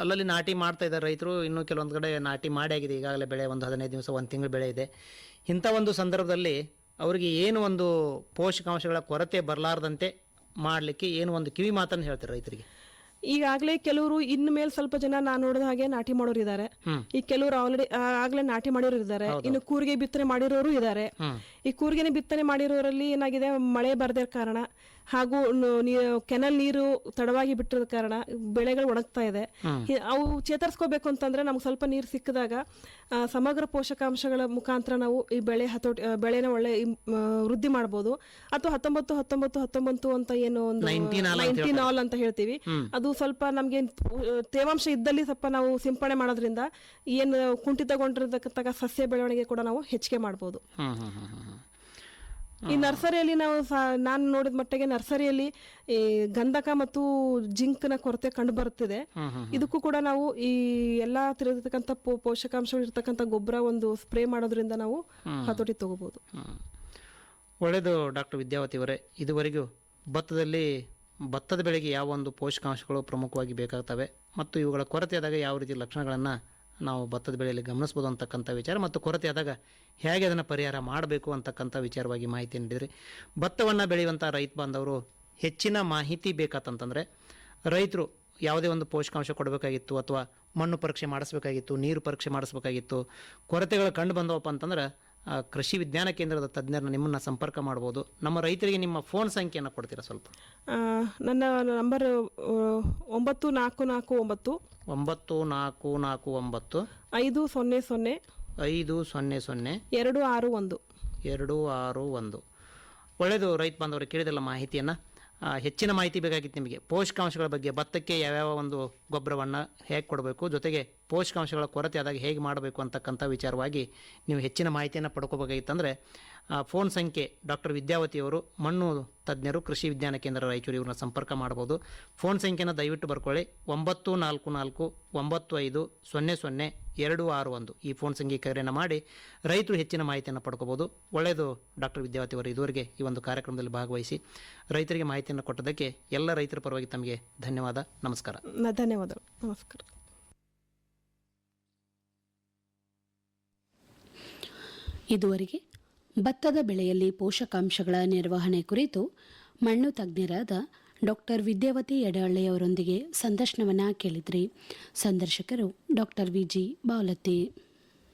Speaker 7: ಅಲ್ಲಲ್ಲಿ ನಾಟಿ ಮಾಡ್ತಾ ಇದ್ದಾರೆ ರೈತರು, ಇನ್ನೂ ಕೆಲವೊಂದು ಕಡೆ ನಾಟಿ ಮಾಡಿ ಆಗಿದೆ ಈಗಾಗಲೇ ಬೆಳೆ ಒಂದು 15 ದಿವಸ 1 ತಿಂಗಳು ಬೆಳೆ ಇದೆ. ಇಂಥ ಒಂದು ಸಂದರ್ಭದಲ್ಲಿ ಅವರಿಗೆ ಏನು ಒಂದು ಪೋಷಕಾಂಶಗಳ ಕೊರತೆ ಬರಲಾರ್ದಂತೆ ಮಾಡಲಿಕ್ಕೆ ಏನು ಒಂದು ಕಿವಿ ಮಾತನ್ನು ಹೇಳ್ತಾರೆ ರೈತರಿಗೆ?
Speaker 8: ಈಗಾಗಲೇ ಕೆಲವರು ಇನ್ನು ಮೇಲೆ ಸ್ವಲ್ಪ ಜನ ನಾನು ನೋಡಿದ ಹಾಗೆ ನಾಟಿ ಮಾಡೋರು ಇದ್ದಾರೆ. ಈ ಕೆಲವರು ಆಗ್ಲೇ ನಾಟಿ ಮಾಡಿರೋರು ಇದ್ದಾರೆ. ಇನ್ನು ಕೂರಿಗೆ ಬಿತ್ತನೆ ಮಾಡಿರೋರು ಇದ್ದಾರೆ. ಈ ಕೂರಿಗೆ ಬಿತ್ತನೆ ಮಾಡಿರೋರಲ್ಲಿ ಏನಾಗಿದೆ, ಮಳೆ ಬರದೇ ಕಾರಣ ಹಾಗೂ ಕೆನಲ್ ನೀರು ತಡವಾಗಿ ಬಿಟ್ಟಿರೋ ಕಾರಣ ಬೆಳೆಗಳು ಒಣಗ್ತಾ ಇದೆ. ಅವು ಚೇತರಿಸ್ಕೋಬೇಕು ಅಂತಂದ್ರೆ ನಮ್ಗೆ ಸ್ವಲ್ಪ ನೀರು ಸಿಕ್ಕಿದಾಗ ಸಮಗ್ರ ಪೋಷಕಾಂಶಗಳ ಮುಖಾಂತರ ನಾವು ಈ ಬೆಳೆನ ಒಳ್ಳೆ ವೃದ್ಧಿ ಮಾಡಬಹುದು. ಅಥವಾ 19-19-19 ಅಂತ ಏನು ಒಂದು 19 ಅಂತ ಹೇಳ್ತೀವಿ, ಅದು ಸ್ವಲ್ಪ ನಮ್ಗೆ ತೇವಾಂಶ ಇದ್ದಲ್ಲಿ ಸ್ವಲ್ಪ ನಾವು ಸಿಂಪಡಣೆ ಮಾಡೋದ್ರಿಂದ ಏನು ಕುಂಠಿತಗೊಂಡಿರತಕ್ಕ ಸಸ್ಯ ಬೆಳವಣಿಗೆ ಕೂಡ ನಾವು ಹೆಚ್ಚಿಗೆ ಮಾಡಬಹುದು. ಈ ನರ್ಸರಿಯಲ್ಲಿ ನಾನು ನೋಡಿದ ಮಟ್ಟಿಗೆ ನರ್ಸರಿಯಲ್ಲಿ ಈ ಗಂಧಕ ಮತ್ತು ಜಿಂಕ್ನ ಕೊರತೆ ಕಂಡು ಬರುತ್ತಿದೆ. ಇದಕ್ಕೂ ಕೂಡ ನಾವು ಈ ಎಲ್ಲಾ ತಿರುಗಿರ್ತಕ್ಕಂಥ ಪೋಷಕಾಂಶಗಳು ಇರ್ತಕ್ಕಂಥ ಗೊಬ್ಬರ ಒಂದು ಸ್ಪ್ರೇ ಮಾಡೋದ್ರಿಂದ ನಾವು ಹತೋಟಿ ತಗೋಬಹುದು.
Speaker 7: ಒಳ್ಳೆಯದು ಡಾಕ್ಟರ್ ವಿದ್ಯಾವತಿ ಅವರೇ, ಇದುವರೆಗೂ ಭತ್ತದ ಬೆಳೆಗೆ ಯಾವ ಒಂದು ಪೋಷಕಾಂಶಗಳು ಪ್ರಮುಖವಾಗಿ ಬೇಕಾಗ್ತವೆ ಮತ್ತು ಇವುಗಳ ಕೊರತೆ ಆದಾಗ ಯಾವ ರೀತಿ ಲಕ್ಷಣಗಳನ್ನು ನಾವು ಭತ್ತದ ಬೆಳೆಯಲ್ಲಿ ಗಮನಿಸ್ಬೋದು ಅಂತಕ್ಕಂಥ ವಿಚಾರ ಮತ್ತು ಕೊರತೆ ಆದಾಗ ಹೇಗೆ ಅದನ್ನು ಪರಿಹಾರ ಮಾಡಬೇಕು ಅಂತಕ್ಕಂಥ ವಿಚಾರವಾಗಿ ಮಾಹಿತಿ ನೀಡಿದ್ರಿ. ಭತ್ತವನ್ನು ಬೆಳೆಯುವಂಥ ರೈತ ಬಾಂಧವರು ಹೆಚ್ಚಿನ ಮಾಹಿತಿ ಬೇಕಾತಂತಂದರೆ ರೈತರು ಯಾವುದೇ ಒಂದು ಪೋಷಕಾಂಶ ಕೊಡಬೇಕಾಗಿತ್ತು ಅಥವಾ ಮಣ್ಣು ಪರೀಕ್ಷೆ ಮಾಡಿಸ್ಬೇಕಾಗಿತ್ತು, ನೀರು ಪರೀಕ್ಷೆ ಮಾಡಿಸ್ಬೇಕಾಗಿತ್ತು, ಕೊರತೆಗಳು ಕಂಡು ಬಂದವಪ್ಪ ಅಂತಂದ್ರೆ ಕೃಷಿ ವಿಜ್ಞಾನ ಕೇಂದ್ರದ ತಜ್ಞರನ್ನ ನಿಮ್ಮನ್ನು ಸಂಪರ್ಕ ಮಾಡ್ಬೋದು. ನಮ್ಮ ರೈತರಿಗೆ ನಿಮ್ಮ ಫೋನ್ ಸಂಖ್ಯೆಯನ್ನು ಕೊಡ್ತೀರಾ ಸ್ವಲ್ಪ?
Speaker 8: ನನ್ನ ನಂಬರ್ 9449
Speaker 7: 9449
Speaker 8: 500
Speaker 7: 500
Speaker 8: 261.
Speaker 7: 261. ಒಳ್ಳೆಯದು ರೈತ ಬಾಂಧವರು ಕೇಳಿದಲ್ಲ ಮಾಹಿತಿಯನ್ನು. ಹೆಚ್ಚಿನ ಮಾಹಿತಿ ಬೇಕಾಗಿತ್ತು ನಿಮಗೆ ಪೋಷಕಾಂಶಗಳ ಬಗ್ಗೆ, ಭತ್ತಕ್ಕೆ ಯಾವ್ಯಾವ ಒಂದು ಗೊಬ್ಬರವನ್ನು ಹೇಗೆ ಕೊಡಬೇಕು, ಜೊತೆಗೆ ಪೋಷಕಾಂಶಗಳ ಕೊರತೆ ಆದಾಗ ಹೇಗೆ ಮಾಡಬೇಕು ಅಂತಕ್ಕಂಥ ವಿಚಾರವಾಗಿ ನೀವು ಹೆಚ್ಚಿನ ಮಾಹಿತಿಯನ್ನು ಪಡ್ಕೋಬೇಕಾಗಿತ್ತಂದರೆ ಫೋನ್ ಸಂಖ್ಯೆ ಡಾಕ್ಟರ್ ವಿದ್ಯಾವತಿಯವರು, ಮಣ್ಣು ತಜ್ಞರು, ಕೃಷಿ ವಿಜ್ಞಾನ ಕೇಂದ್ರ ರಾಯಚೂರು, ಇವ್ರನ್ನ ಸಂಪರ್ಕ ಮಾಡ್ಬೋದು. ಫೋನ್ ಸಂಖ್ಯೆನ ದಯವಿಟ್ಟು ಬರ್ಕೊಳ್ಳಿ. 9449000261 ಈ ಫೋನ್ ಸಂಖ್ಯೆ ಕರೆಯನ್ನು ಮಾಡಿ ರೈತರು ಹೆಚ್ಚಿನ ಮಾಹಿತಿಯನ್ನು ಪಡ್ಕೋಬೋದು. ಒಳ್ಳೆಯದು ಡಾಕ್ಟರ್ ವಿದ್ಯಾವತಿಯವರು, ಇದುವರೆಗೆ ಈ ಒಂದು ಕಾರ್ಯಕ್ರಮದಲ್ಲಿ ಭಾಗವಹಿಸಿ ರೈತರಿಗೆ ಮಾಹಿತಿಯನ್ನು ಕೊಟ್ಟದಕ್ಕೆ ಎಲ್ಲ ರೈತರ ಪರವಾಗಿ ತಮಗೆ ಧನ್ಯವಾದ. ನಮಸ್ಕಾರ.
Speaker 8: ಧನ್ಯವಾದಗಳು. ನಮಸ್ಕಾರ.
Speaker 1: ಇದುವರೆಗೆ ಭತ್ತದ ಬೆಳೆಯಲ್ಲಿ ಪೋಷಕಾಂಶಗಳ ನಿರ್ವಹಣೆ ಕುರಿತು ಮಣ್ಣು ತಜ್ಞರಾದ ಡಾಕ್ಟರ್ ವಿದ್ಯಾವತಿ ಯಡಹಳ್ಳಿಯವರೊಂದಿಗೆ ಸಂದರ್ಶನವನ್ನು ಕೇಳಿದ್ರಿ. ಸಂದರ್ಶಕರು ಡಾಕ್ಟರ್ ವಿಜಿ ಬಾವಲತ್ತಿ.